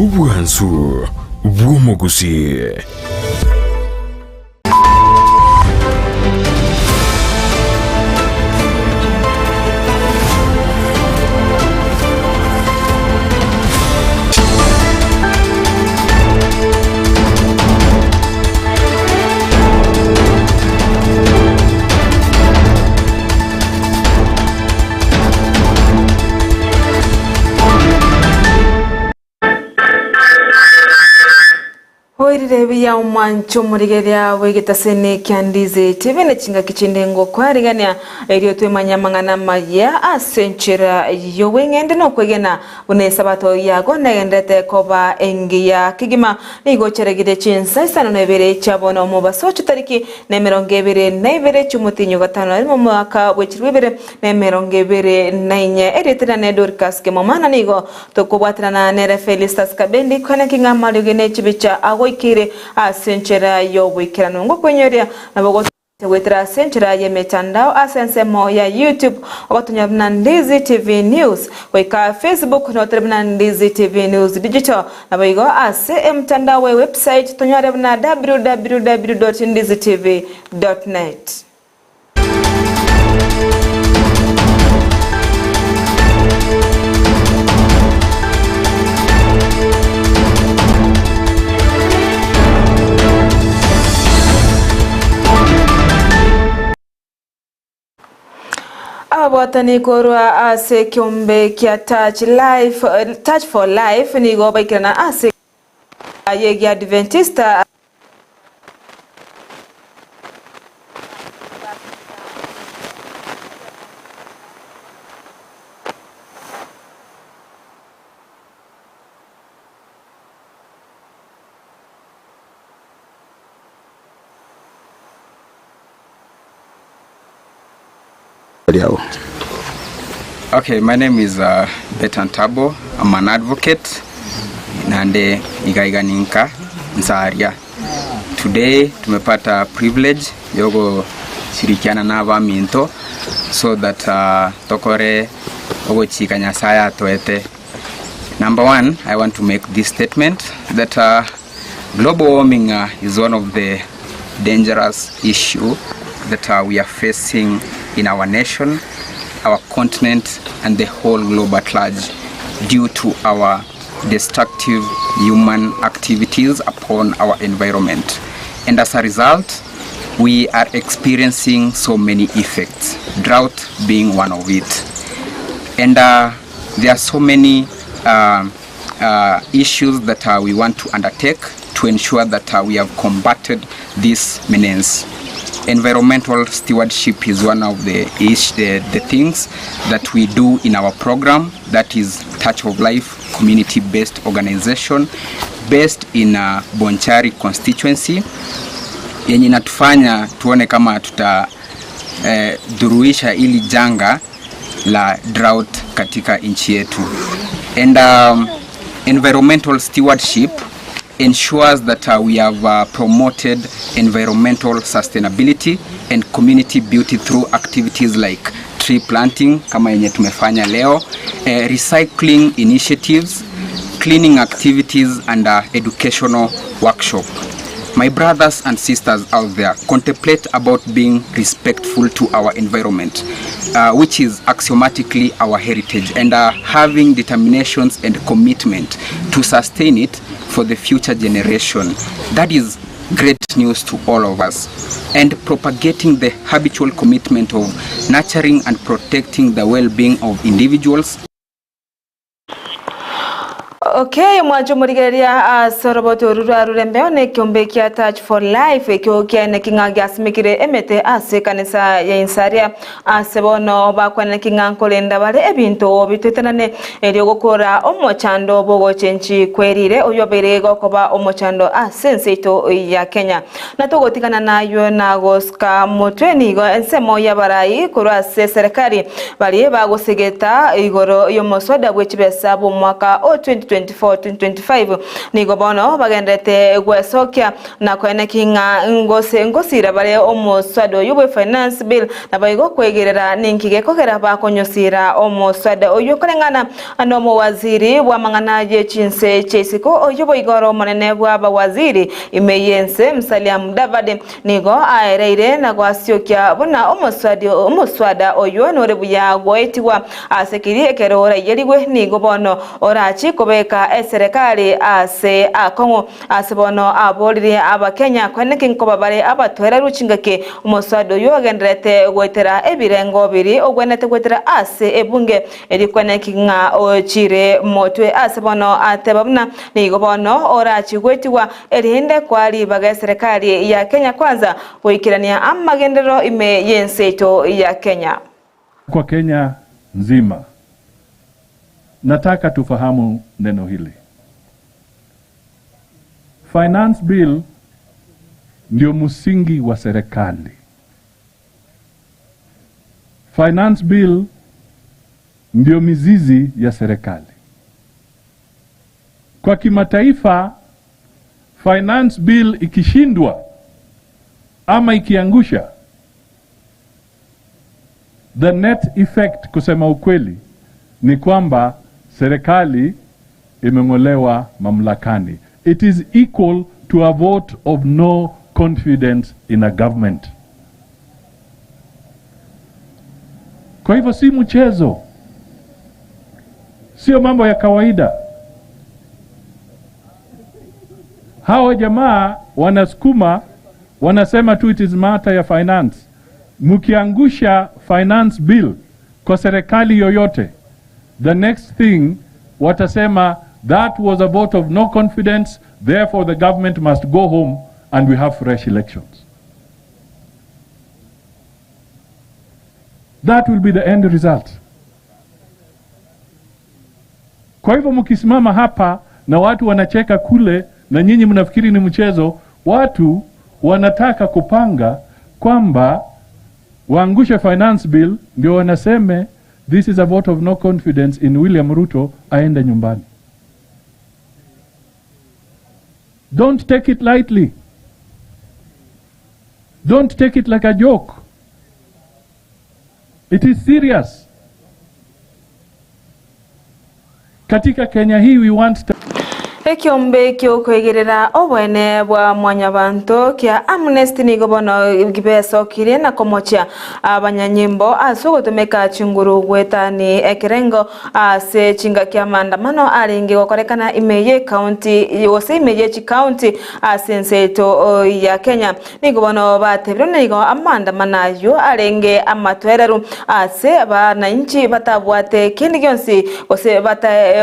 Ubwansu bw'omugusi. Rebiya umancho murigeria wegetasene kyandize tevene chinga kichindengo kwarigania eriyo twemanyamangana maya asenchera yo wengende no kwegena une sabato yago nagendete koba engiya kigima nigo cheregide chinsa isano nebere chabono mu basocho tariki ne 22 cyumutinyo gatano ari mu mwaka w'ekirwebere ne 24 eritana ne Dorcas ke momana nigo tokobwatrana ne Felistas Kabendi kwana kinga malugene chibicha agoikire asenchera yo wikirano ngo kwenyeria nabogo wetra asenchera ye metandao asensemo ya YouTube otunyabna Ndizi TV News weka Facebook notabna Ndizi TV News digital nabogo ase mtandao we website tonyarabna www.ndizitv.net. Abawatani korwa ase kiombe kia Touch for Life ni goba ikirana ase yegi Adventista Okay, my name is Betan Tabo. I'm an advocate nande igaiganinka nsaria. Today tumepata privilege yogo shirikiana na vaminto so that tokore ogo chika nyasaya toete. Number one, I want to make this statement that global warming is one of the dangerous issue that we are facing in our nation, our continent, and the whole globe at large due to our destructive human activities upon our environment. And as a result, we are experiencing so many effects, drought being one of it. And there are so many issues that we want to undertake to ensure that we have combated this menace. Environmental stewardship is one of the things that we do in our program, that is Touch of Life community-based organization based in Bonchari constituency, yenye inatufanya tuone kama duruisha ili janga la drought katika nchi yetu. And environmental stewardship ensures that we have promoted environmental sustainability and community beauty through activities like tree planting kama yenye tumefanya leo, recycling initiatives, cleaning activities, and educational workshop. My brothers and sisters out there, contemplate about being respectful to our environment, which is axiomatically our heritage, and having determinations and commitment to sustain it for the future generation. That is great news to all of us. And propagating the habitual commitment of nurturing and protecting the well-being of individuals. Okay, mwajo murigeria soroboto rurembeo ne kiombe kia Touch for Life kyo ne kinga gasmikire emete ase kanisa ya insaria asebono bakwana kinga nkolenda bale ebinto bitwetanane eri gukora omochando bogo chenchi kwerire oyobere gokoba omochando asenseito ya Kenya natogotikana nayo nagoska motweni go ensemo ya barai kurwa serikali bali bagosegeta igoro yomosoda gwechibesa bo mwaka 2020 2024-2025 nigo bono bagendete gwesokia na kwene kinga ngosira bare omoswado yubwe finance bill na baigo kwegerera ninkige kogera bakonyosira omoswado oyo kolengana anomo waziri wa mangana ye chinse chesiko oyo igoro monene bwa bawaziri imeyense Musalia Mudavadi nigo aereire na gwasyokia buna omoswada oyo norebuya gwaitiwa asekiri ekerora yerigwe nigo bono orachi kobeka eserikali ase akongo asebono abolire abakenya kweneke nkoba bare abatwera ruchingake omoswada oyo agenderete gwetera ebirengo biri ogwenete gwetera ase ebunge erikweneke nga ochire motwe asebono atebabuna nigo bono orachi gwetiwa erinde kwali baga serikali ya Kenya kwanza kuikirania amagendero ime yenseto ya Kenya. Kwa Kenya nzima nataka tufahamu neno hili. Finance bill ndio msingi wa serikali. Finance bill ndio mizizi ya serikali. Kwa kimataifa, finance bill ikishindwa ama ikiangusha, the net effect kusema ukweli ni kwamba serikali imeng'olewa mamlakani. It is equal to a vote of no confidence in a government. Kwa hivyo si mchezo, sio mambo ya kawaida. Hawa jamaa wanasukuma, wanasema tu it is matter ya finance. Mukiangusha finance bill kwa serikali yoyote, the next thing watasema that was a vote of no confidence, therefore the government must go home and we have fresh elections. That will be the end result. Kwa hivyo mkisimama hapa na watu wanacheka kule na nyinyi mnafikiri ni mchezo, watu wanataka kupanga kwamba waangushe finance bill ndio wanaseme this is a vote of no confidence in William Ruto aende nyumbani. Don't take it lightly. Don't take it like a joke. It is serious. Katika Kenya hii we want to Ekiombe kyo kwegerera obwene bwa mwanyabanto kia Amnesty nigo bono gibeso kire na komocha abanyanyimbo asugotomeka chinguru gwetani ekerengo ase chinga kia maandamano alingi gokorekana imeye county yose imeye chi county asenseto ya Kenya nigo bono batebiro nigo amandamana yo alenge amatwereru ase abananchi batabwate kindi gyonsi ose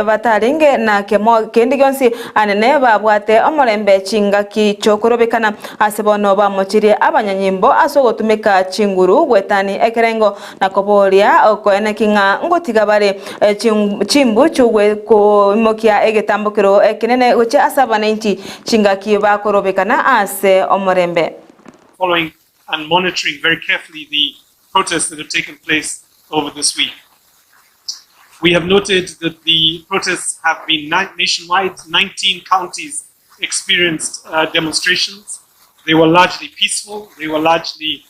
batalenge na kemo kindi gyonsi anene babwate omorembe chinga kichokorobekana asebono bamochirie abanyanyimbo asogotumika chinguru gwetani ekerengo na koboria okoene kinga ngotigabare chimbu chugwe ko mokia egetambokero ekinene goche asabanenchi chinga kibakorobekana ase omorembe. Following and monitoring very carefully the protests that have taken place over this week. We have noted that the protests have been nationwide. 19 counties experienced demonstrations. They were largely peaceful. They were largely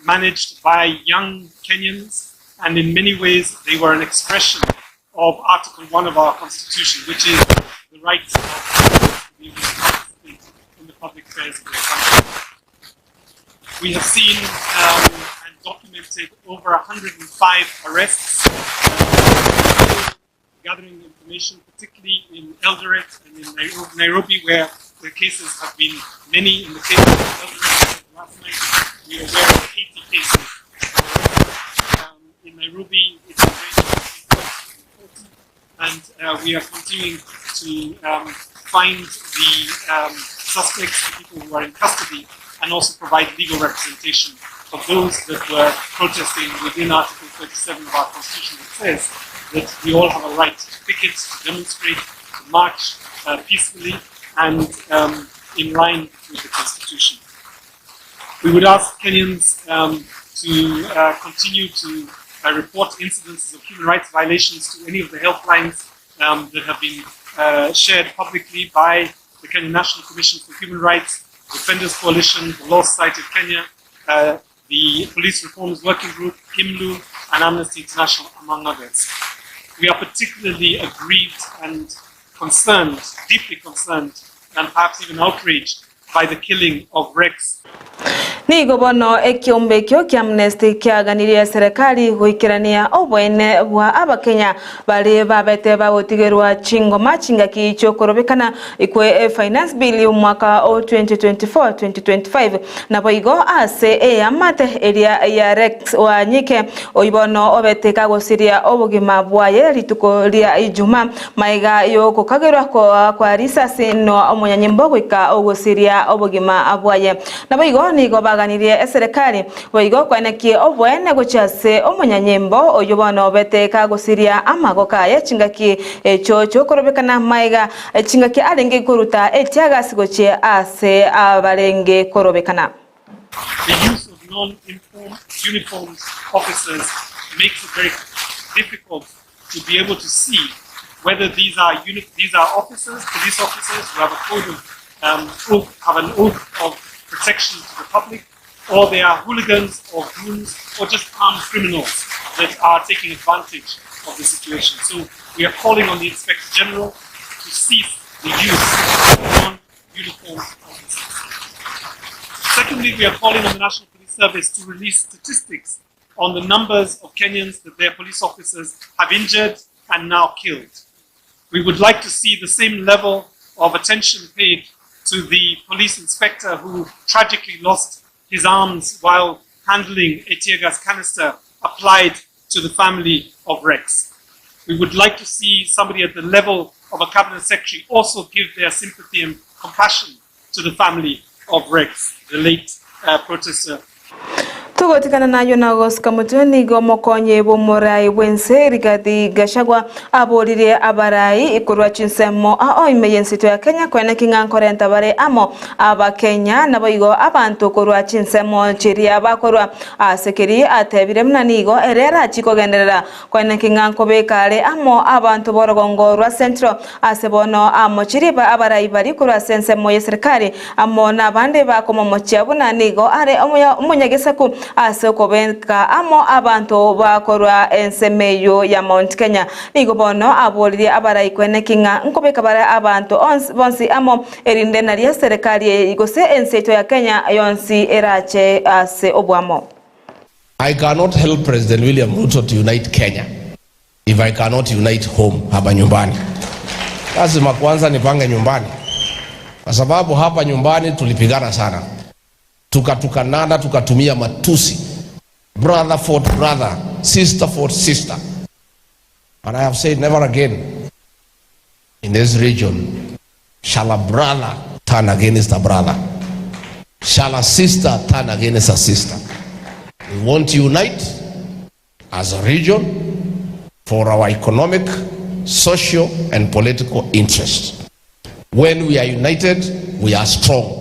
managed by young Kenyans. And in many ways, they were an expression of Article 1 of our Constitution, which is the right of the participate in the public affairs of the country. We have seen and documented over 105 arrests, gathering information, particularly in Eldoret and in Nairobi, where the cases have been many. In the case of Eldoret last night, we are aware of 80 cases. In Nairobi, it's a range of 40, and we are continuing to find the suspects, the people who are in custody, and also provide legal representation of those that were protesting within Article 37 of our Constitution, that says that we all have a right to picket, to demonstrate, to march peacefully and in line with the Constitution. We would ask Kenyans to continue to report incidences of human rights violations to any of the helplines that have been shared publicly by the Kenya National Commission for Human Rights, Defenders Coalition, the Law Society of Kenya, the Police Reforms Working Group, IMLU, and Amnesty International, among others. We are particularly aggrieved and concerned, deeply concerned, and perhaps even outraged by the killing of Rex. Ni gobono ekiombe kyo kya Amnesty kyaganiriye serikali guikirania obwene bwa abakenya bali babete bagotigerwa chingoma chingaki cyokorobekana ikwe finance bill umwaka 2024-2025 nabo igo ase amate eria ya Rex wa nyike oibono obeteka gosiria obugima bwaye rituko ria ijuma maiga yo kukagerwa kwa risasi no omonyanyimbo gwika ogosiria obugima abwaye nabo igo ni go baganirie serikali boigo kwanaki obwene guchase omonyanyembo oyobono beteka gusiria amagoka ya chingaki echo korobekana maiga chingaki alenge kuruta etiaga sigoche ase abalenge korobekana. The use of non-uniformed officers makes it very difficult to be able to see whether these are officers, police officers who have a code of have an oath of protection to the public, or they are hooligans or goons or just armed criminals that are taking advantage of the situation. So we are calling on the Inspector General to cease the use of non-uniformed officers. Secondly, we are calling on the National Police Service to release statistics on the numbers of Kenyans that their police officers have injured and now killed. We would like to see the same level of attention paid to the police inspector who tragically lost his arms while handling a tear gas canister applied to the family of Rex. We would like to see somebody at the level of a cabinet secretary also give their sympathy and compassion to the family of Rex, the late protester. Tugotikana nayo nagos kamutuni gomokonye bomorai wense Rigathi Gachagua aborire abarai ikurwa chinsemo oimeyensito ya Kenya kwene kingankorenta bare amo abakenya naboigo abantu kurwa chinsemo chiria bakorwa asekeri atebire mnanigo erera chikogenderera kwene kingankobekale amo abantu borogongo rwa central asebono amo chiriba abarai bari kurwa sensemo ya serikali amo nabande bakomomochia bunanigo are omunyagesaku asokobenka amo abantu bakorwa ensemeyo ya Mount Kenya nigo bono abolire abarai kwene kinga nkobeka bara abantu bonsi amo erinde nari serikali igose enseto ya Kenya yonsi erache ase obwamo. I cannot help President William Ruto to unite Kenya if I cannot unite home hapa nyumbani. Lazima kwanza nipange nyumbani, kwa sababu hapa nyumbani tulipigana sana, tukatukanana, tukatumia matusi, brother fought brother, sister fought sister. And I have said never again in this region shall a brother turn against a brother, shall a sister turn against a sister. We want to unite as a region for our economic, social and political interests. When we are united, we are strong.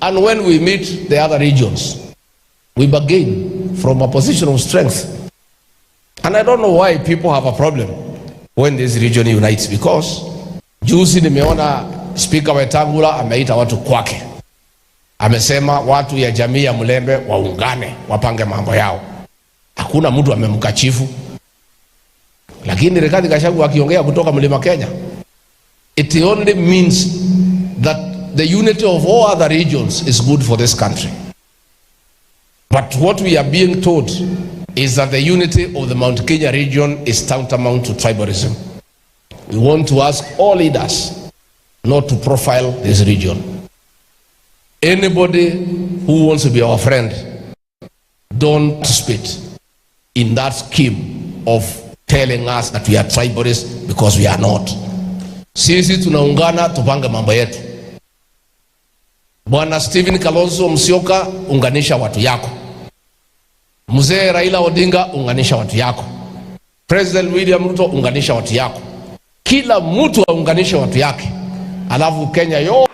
And when we meet the other regions, we bargain from a position of strength. And I don't know why people have a problem when this region unites, because juzi nimeona Speaker Wetangula ameita watu kwake. Amesema watu ya jamii ya Mlembe waungane, wapange mambo yao. Hakuna mtu amemkachifu. Lakini Rigathi Gachagua akiongea kutoka Mlima Kenya, it only means that the unity of all other regions is good for this country. But what we are being told is that the unity of the Mount Kenya region is tantamount to tribalism. We want to ask all leaders not to profile this region. Anybody who wants to be our friend, don't participate in that scheme of telling us that we are tribalists, because we are not. Sisi tunaungana tupange mambo yetu. Bwana Stephen Kalonzo Musyoka, unganisha watu yako. Mzee Raila Odinga, unganisha watu yako. President William Ruto, unganisha watu yako. Kila mtu aunganishe watu yake. Alafu Kenya yo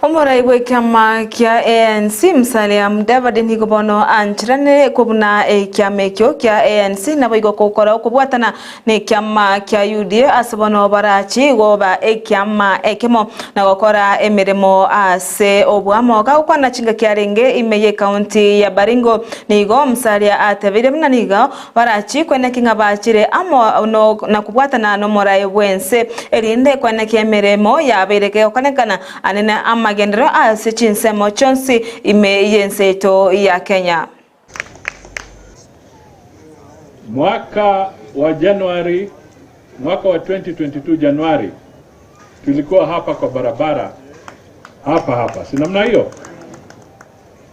Omorai bwekama kia ANC Musalia Mudavadi nigobono anchirane kubuna kiama ekyo kia ANC nabo igokokora okubwatana ne kiama kia UDA asobono barachi goba kiama ekemo na gokora emirimo ase obwamo gakwana chinga kiarenge imeye county ya Baringo nigo Musalia atebire mnaniga barachi kwene kinga bachire amo no na kubwatana no morai bwense erinde kwene kiemirimo ya bereke okanekana anene magendero asichinsemo chonsi ime yenseto ya Kenya. Mwaka wa Januari, mwaka wa 2022 Januari, tulikuwa hapa kwa barabara hapa si namna hiyo.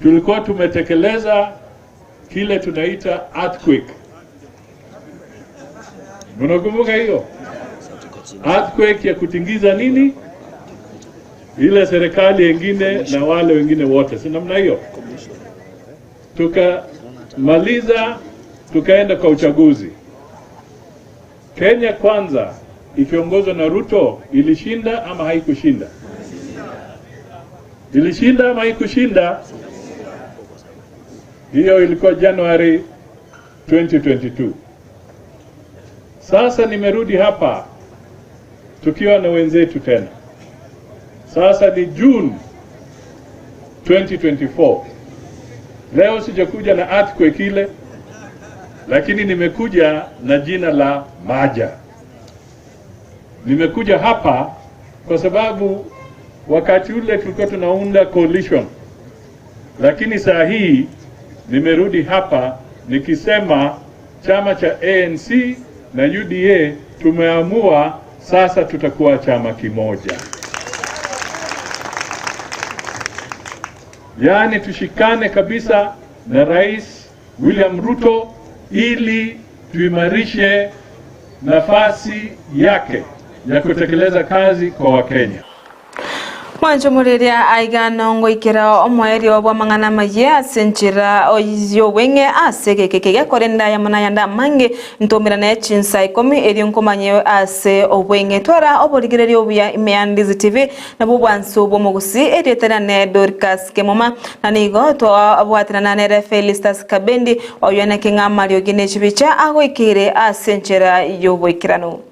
Tulikuwa tumetekeleza kile tunaita earthquake. Mnakumbuka hiyo? Earthquake ya kutingiza nini? Ile serikali wengine na wale wengine wote, si namna hiyo. Tukamaliza, tukaenda kwa uchaguzi. Kenya Kwanza ikiongozwa na Ruto ilishinda ama haikushinda? Ilishinda ama haikushinda? Hiyo ilikuwa Januari 2022. Sasa nimerudi hapa tukiwa na wenzetu tena. Sasa ni June 2024. Leo sijakuja na earthquake ile, lakini nimekuja na jina la Maja. Nimekuja hapa kwa sababu wakati ule tulikuwa tunaunda coalition. Lakini saa hii nimerudi hapa nikisema chama cha ANC na UDA tumeamua sasa tutakuwa chama kimoja. Yaani tushikane kabisa na Rais William Ruto ili tuimarishe nafasi yake ya kutekeleza kazi kwa Wakenya. Mwanjo mureria aigana ngoikera omweri obwa mangana maye asenchira oyo wenge asege kekege korenda ya manayanda mange ntomira na chinsa 10 eri nkomanye ase obwenge tora oborigereri obuya Imeandizi TV na bubwanso bwo mugusi eri tena ne Dorcas Kemoma na nigo to abwatira na ne Felistas Kabendi oyo na kinga Mario Gine chibicha agoikire asenchira yo boikirano.